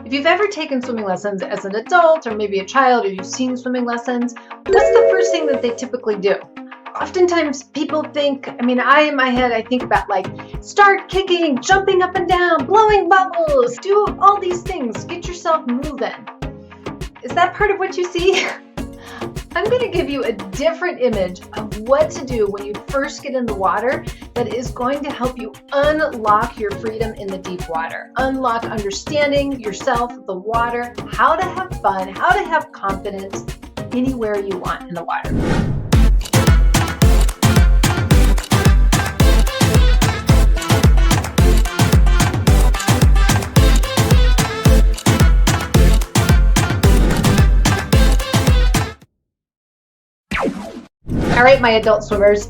If you've ever taken swimming lessons as an adult or maybe a child, or you've seen swimming lessons, what's the first thing that they typically do? Oftentimes people think, in my head, I think about like start kicking, jumping up and down, blowing bubbles, do all these things, get yourself moving. Is that part of what you see? I'm going to give you a different image of what to do when you first get in the water that is going to help you unlock your freedom in the deep water. Unlock understanding yourself, the water, how to have fun, how to have confidence anywhere you want in the water. All right, my adult swimmers,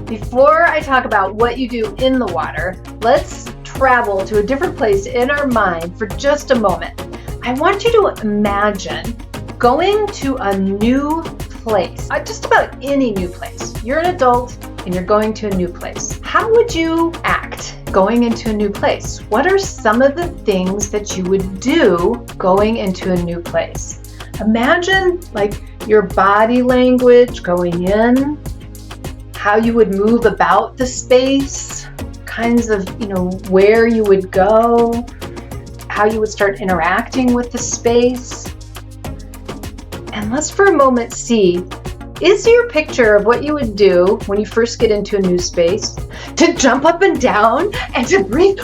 before I talk about what you do in the water, let's travel to a different place in our mind for just a moment. I want you to imagine going to a new place, just about any new place. You're an adult and you're going to a new place. How would you act going into a new place? What are some of the things that you would do going into a new place? Imagine like your body language going in, how you would move about the space, kinds of, where you would go, how you would start interacting with the space. And let's for a moment see, is your picture of what you would do when you first get into a new space to jump up and down and to breathe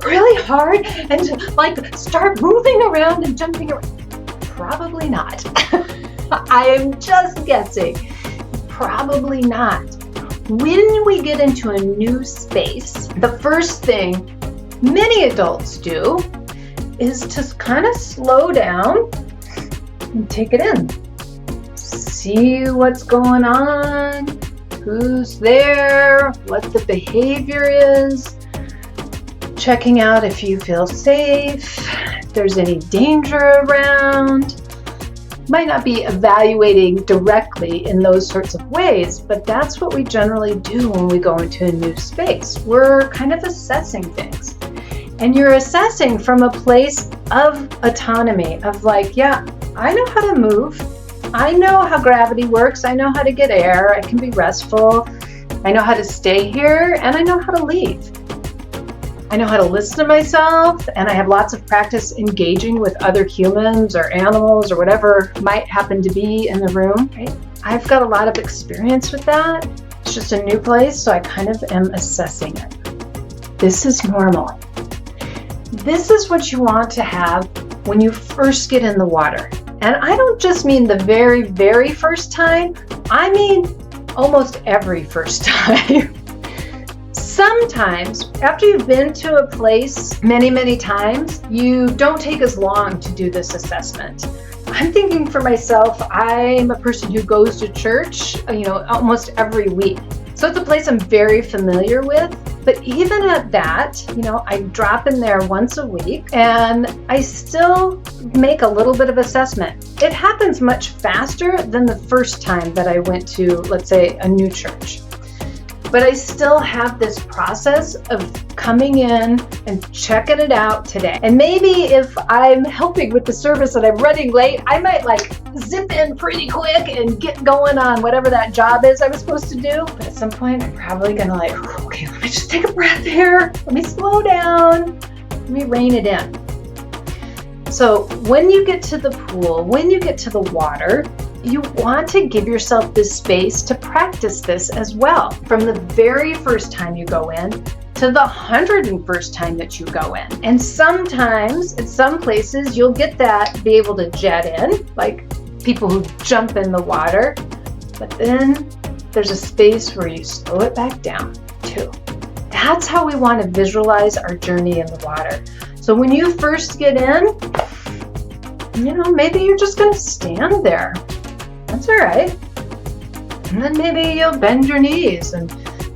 really hard and to start moving around and jumping around? Probably not. I am just guessing. Probably not. When we get into a new space, the first thing many adults do is to kind of slow down and take it in. See what's going on, who's there, what the behavior is, checking out if you feel safe, if there's any danger around. Might not be evaluating directly in those sorts of ways, but that's what we generally do when we go into a new space. We're kind of assessing things. And you're assessing from a place of autonomy, of I know how to move. I know how gravity works. I know how to get air. I can be restful. I know how to stay here, and I know how to leave. I know how to listen to myself, and I have lots of practice engaging with other humans or animals or whatever might happen to be in the room. Right? I've got a lot of experience with that. It's just a new place, so I kind of am assessing it. This is normal. This is what you want to have when you first get in the water. And I don't just mean the very, very first time. I mean almost every first time. Sometimes, after you've been to a place many, many times, you don't take as long to do this assessment. I'm thinking for myself, I'm a person who goes to church, almost every week. So it's a place I'm very familiar with. But even at that, I drop in there once a week and I still make a little bit of assessment. It happens much faster than the first time that I went to, let's say, a new church. But I still have this process of coming in and checking it out today. And maybe if I'm helping with the service and I'm running late, I might zip in pretty quick and get going on whatever that job is I was supposed to do. But at some point, I'm probably gonna okay, let me just take a breath here. Let me slow down. Let me rein it in. So when you get to the pool, when you get to the water, you want to give yourself this space to practice this as well. From the very first time you go in to the 101st time that you go in. And sometimes, in some places, you'll get that, be able to jet in, like people who jump in the water. But then there's a space where you slow it back down too. That's how we want to visualize our journey in the water. So when you first get in, maybe you're just going to stand there. That's all right. And then maybe you'll bend your knees and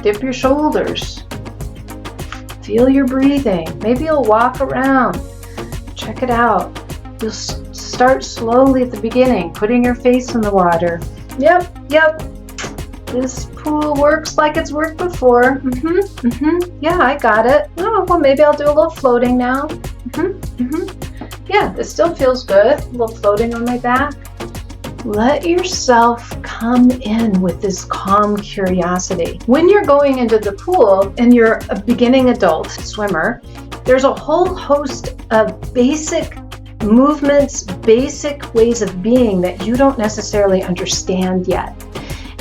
dip your shoulders. Feel your breathing. Maybe you'll walk around. Check it out. You'll start slowly at the beginning, putting your face in the water. Yep. This pool works like it's worked before. Yeah, I got it. Oh, well, maybe I'll do a little floating now. Yeah, it still feels good. A little floating on my back. Let yourself come in with this calm curiosity. When you're going into the pool and you're a beginning adult swimmer, there's a whole host of basic movements, basic ways of being that you don't necessarily understand yet.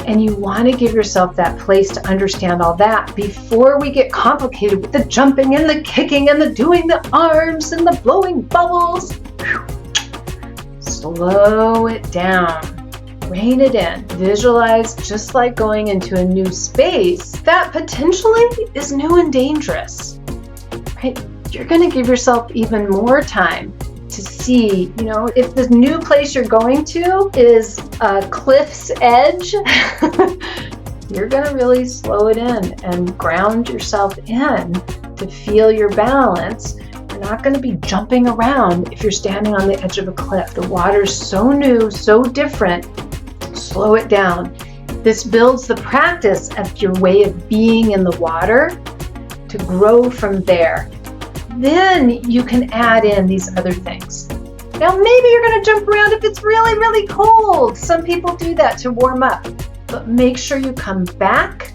And you want to give yourself that place to understand all that before we get complicated with the jumping and the kicking and the doing the arms and the blowing bubbles. Whew. Slow it down. Rein it in. Visualize just like going into a new space that potentially is new and dangerous. Right? You're going to give yourself even more time to see, if the new place you're going to is a cliff's edge, you're going to really slow it in and ground yourself in to feel your balance. You're not going to be jumping around if you're standing on the edge of a cliff. The water's so new, so different. Slow it down. This builds the practice of your way of being in the water to grow from there. Then you can add in these other things. Now, maybe you're going to jump around if it's really, really cold. Some people do that to warm up. But make sure you come back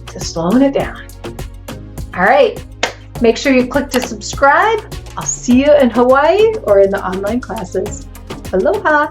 to slowing it down. All right. Make sure you click to subscribe. I'll see you in Hawaii or in the online classes. Aloha.